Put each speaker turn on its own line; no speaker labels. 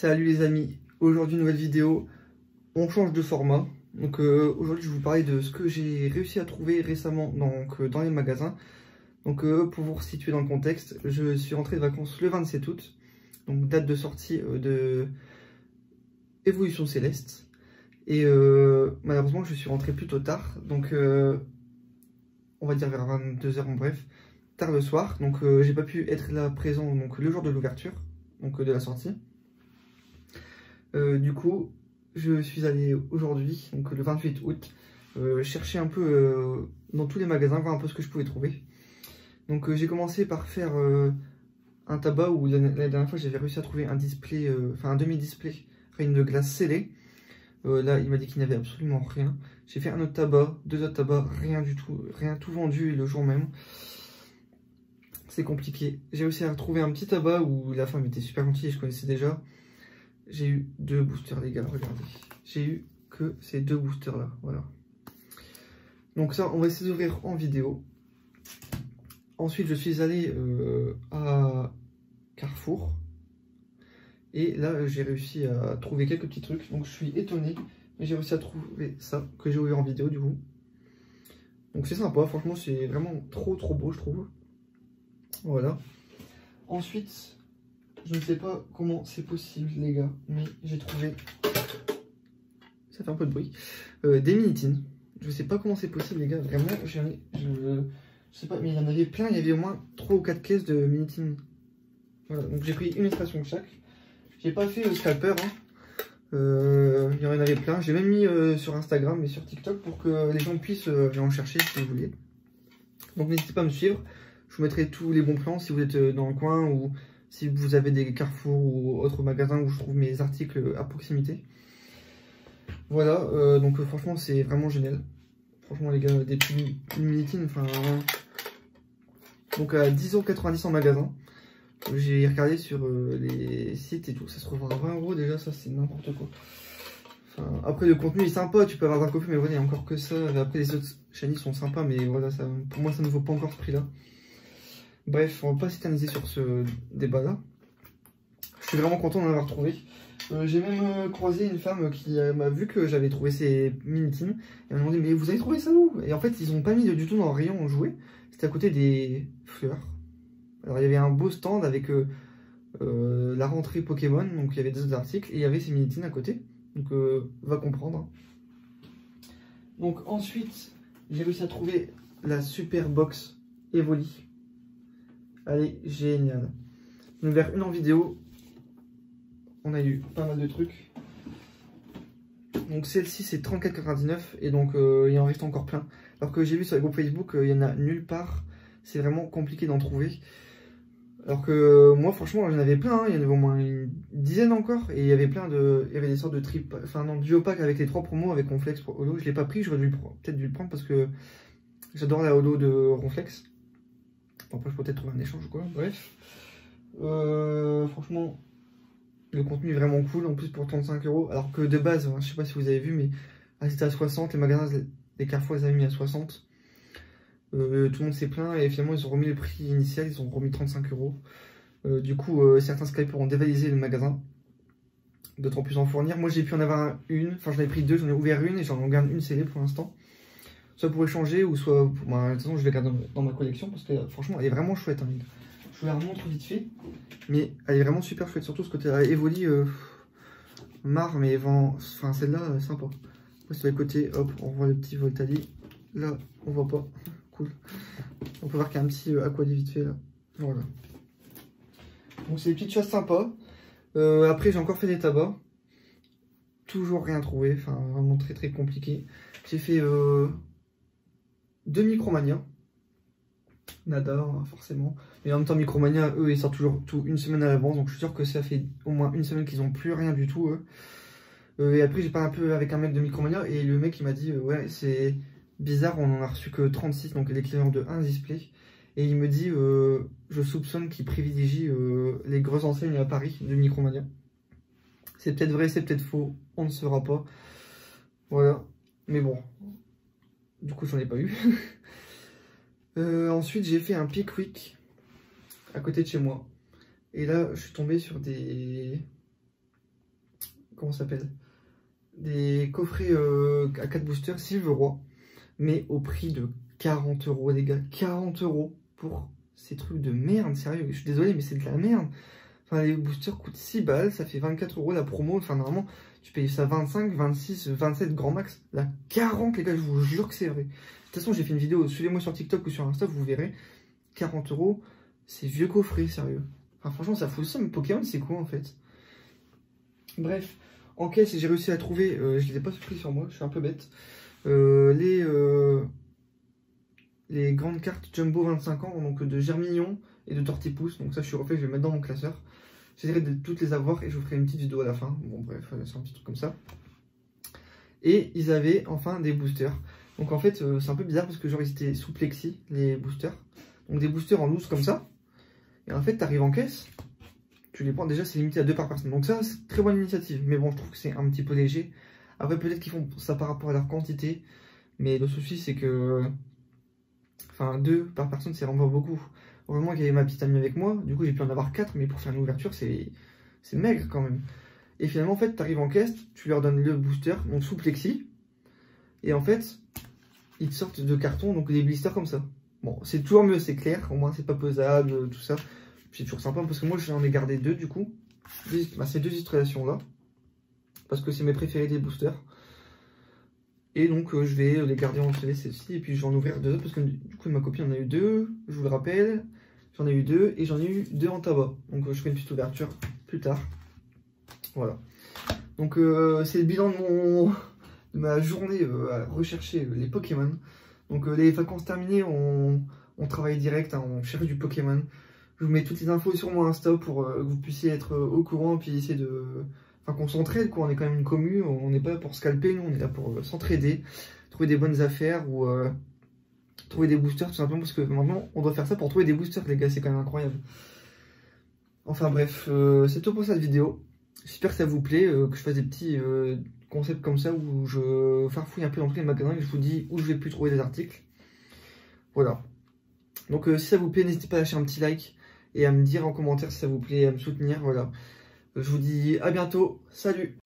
Salut les amis, aujourd'hui nouvelle vidéo, on change de format. Donc aujourd'hui je vais vous parler de ce que j'ai réussi à trouver récemment dans les magasins. Donc pour vous situer dans le contexte, je suis rentré de vacances le 27 août, donc date de sortie de Évolution Céleste. Et malheureusement je suis rentré plutôt tard, donc on va dire vers 22 h en bref, tard le soir. Donc j'ai pas pu être là présent donc, le jour de l'ouverture, donc de la sortie. Du coup, je suis allé aujourd'hui, donc le 28 août, chercher un peu dans tous les magasins, voir un peu ce que je pouvais trouver. Donc j'ai commencé par faire un tabac où la dernière fois j'avais réussi à trouver un display, enfin un demi-display, reine de glace scellée. Là il m'a dit qu'il n'y avait absolument rien. J'ai fait un autre tabac, deux autres tabacs, rien du tout, rien, tout vendu le jour même. C'est compliqué. J'ai réussi à retrouver un petit tabac où la femme était super gentille et je connaissais déjà. J'ai eu deux boosters les gars, regardez. J'ai eu que ces deux boosters là, voilà. Donc ça, on va essayer d'ouvrir en vidéo. Ensuite, je suis allé à Carrefour. Et là, j'ai réussi à trouver quelques petits trucs. Donc je suis étonné, mais j'ai réussi à trouver ça, que j'ai ouvert en vidéo du coup. Donc c'est sympa, franchement, c'est vraiment trop beau, je trouve. Voilà. Ensuite, je ne sais pas comment c'est possible, les gars, mais j'ai trouvé, ça fait un peu de bruit, des Minitines. Je sais pas comment c'est possible, les gars, vraiment, je sais pas, mais il y en avait plein, il y avait au moins 3 ou 4 caisses de Minitines. Voilà, donc j'ai pris une extraction de chaque. J'ai pas fait scalper, hein. Il y en avait plein. J'ai même mis sur Instagram et sur TikTok pour que les gens puissent en chercher si vous voulez. Donc n'hésitez pas à me suivre. Je vous mettrai tous les bons plans si vous êtes dans le coin ou si vous avez des Carrefour ou autres magasins où je trouve mes articles à proximité. Voilà, donc franchement c'est vraiment génial. Franchement les gars, des petits Minitines, enfin... Donc à 10,90 € en magasin. J'ai regardé sur les sites et tout, ça se revend à 20 € déjà, ça c'est n'importe quoi. Enfin, après le contenu est sympa, tu peux avoir d'un coffee, mais voilà, il n'y a encore que ça. Après les autres chaînes sont sympas, mais voilà, ça, pour moi ça ne vaut pas encore ce prix là. Bref, on va pas s'éterniser sur ce débat là. Je suis vraiment content d'en avoir trouvé. J'ai même croisé une femme qui m'a vu que j'avais trouvé ces Minitines. Elle m'a demandé, mais vous avez trouvé ça où? Et en fait, ils n'ont pas mis du tout dans le rayon jouet. C'était à côté des fleurs. Alors, il y avait un beau stand avec la rentrée Pokémon. Donc, il y avait des autres articles. Et il y avait ces Minitines à côté. Donc, va comprendre. Donc, ensuite, j'ai réussi à trouver la super box Evoli. Elle est géniale. J'en ai ouvert une en vidéo. On a eu pas mal de trucs. Donc celle-ci c'est 34,99 € et donc il en reste encore plein. Alors que j'ai vu sur le groupe Facebook, il y en a nulle part. C'est vraiment compliqué d'en trouver. Alors que moi franchement j'en avais plein, hein. Il y en avait au moins une dizaine encore. Et il y avait plein de. Il y avait des sortes de trip. Enfin non, duo pack avec les 3 promos avec Ronflex pour Holo. Je l'ai pas pris, j'aurais peut-être dû le prendre parce que j'adore la Holo de Ronflex. Après je peux peut-être trouver un échange ou quoi. Bref. Franchement. Le contenu est vraiment cool, en plus pour 35 €. Alors que de base, hein, je sais pas si vous avez vu, mais c'était à 60. Les magasins, les Carrefour, les avaient mis à 60. Tout le monde s'est plaint et finalement, ils ont remis le prix initial, ils ont remis 35 €. Du coup, certains scalpers ont dévalisé le magasin. D'autres ont pu en fournir. Moi, j'ai pu en avoir une. Enfin, j'en ai pris deux, j'en ai ouvert une et j'en garde une scellée pour l'instant. Soit pour échanger ou soit. Bah, de toute façon, je vais garder dans ma collection parce que franchement, elle est vraiment chouette. Hein. Je vous la remontre vite fait, mais elle est vraiment super chouette, surtout ce côté Evoli, marre, mais enfin celle-là, sympa. C'est le côté, hop, on voit le petit Voltali, là, on voit pas, cool. On peut voir qu'il y a un petit Aquadi vite fait, là, voilà. Donc c'est des petites choses sympas. Après, j'ai encore fait des tabacs, toujours rien trouvé, enfin vraiment très compliqué. J'ai fait 2 Micromania. Nada, forcément. Et en même temps, Micromania, eux, ils sortent toujours tout une semaine à l'avance. Donc, je suis sûr que ça fait au moins une semaine qu'ils n'ont plus rien du tout, eux. Et après, j'ai parlé un peu avec un mec de Micromania. Et le mec, il m'a dit, ouais, c'est bizarre, on en a reçu que 36. Donc, l'équivalent de 1 display. Et il me dit, je soupçonne qu'il privilégie les grosses enseignes à Paris de Micromania. C'est peut-être vrai, c'est peut-être faux. On ne saura pas. Voilà. Mais bon. Du coup, j'en ai pas eu. Ensuite, j'ai fait un Pickwick à côté de chez moi. Et là, je suis tombé sur des comment ça s'appelle, des coffrets à 4 boosters Silveroi, mais au prix de 40 €, les gars. 40 € pour ces trucs de merde, sérieux. Je suis désolé, mais c'est de la merde. Enfin, les boosters coûtent 6 balles, ça fait 24 € la promo. Enfin, normalement, tu payes ça 25, 26, 27 grand max. Là, 40, les gars, je vous jure que c'est vrai. De toute façon, j'ai fait une vidéo, suivez-moi sur TikTok ou sur Insta, vous verrez. 40 €, c'est vieux coffret, sérieux. Enfin, franchement, ça fout ça, mais Pokémon, c'est quoi en fait? Bref, en caisse, j'ai réussi à trouver, je les ai pas pris sur moi, je suis un peu bête. Les grandes cartes Jumbo 25 ans, donc de Germignon et de Tortipousse. Donc ça, je suis refait, je vais mettre dans mon classeur. J'essaierai de toutes les avoir et je vous ferai une petite vidéo à la fin. Bon, bref, c'est un petit truc comme ça. Et ils avaient enfin des boosters. Donc en fait, c'est un peu bizarre parce que genre ils étaient sous plexi, les boosters. Donc des boosters en loose comme ça. Et en fait, tu arrives en caisse, tu les prends. Déjà, c'est limité à 2 par personne. Donc ça, c'est très bonne initiative. Mais bon, je trouve que c'est un petit peu léger. Après, peut-être qu'ils font ça par rapport à leur quantité. Mais le souci, c'est que... Enfin, 2 par personne, c'est vraiment beaucoup. Heureusement qu'il y avait ma petite amie avec moi. Du coup, j'ai pu en avoir 4. Mais pour faire une ouverture, c'est maigre quand même. Et finalement, en fait, tu arrives en caisse, tu leur donnes le booster, donc sous plexi. Et en fait, ils te sortent de carton, donc des blisters comme ça. Bon, c'est toujours mieux, c'est clair. Au moins, c'est pas pesable, tout ça. C'est toujours sympa parce que moi, j'en ai gardé 2 du coup. Ces 2 illustrations-là. Parce que c'est mes préférés des boosters. Et donc je vais les garder en CD celle-ci et puis je vais en ouvrir 2 parce que du coup ma copine en a eu 2, je vous le rappelle, j'en ai eu 2 et j'en ai eu 2 en tabac. Donc je ferai une petite ouverture plus tard. Voilà. Donc c'est le bilan de ma journée à rechercher les Pokémon. Donc les vacances terminées, on travaille direct, hein, on cherche du Pokémon. Je vous mets toutes les infos sur mon Insta pour que vous puissiez être au courant et puis essayer de... Enfin, qu'on s'entraide, quoi. On est quand même une commu, on n'est pas là pour scalper, nous, on est là pour s'entraider, trouver des bonnes affaires ou trouver des boosters, tout simplement, parce que maintenant, on doit faire ça pour trouver des boosters, les gars, c'est quand même incroyable. Enfin, bref, c'est tout pour cette vidéo. J'espère que ça vous plaît, que je fasse des petits concepts comme ça, où je farfouille un peu dans tous les magasins et je vous dis où je vais plus trouver des articles. Voilà. Donc, si ça vous plaît, n'hésitez pas à lâcher un petit like et à me dire en commentaire si ça vous plaît, à me soutenir, voilà. Je vous dis à bientôt, salut!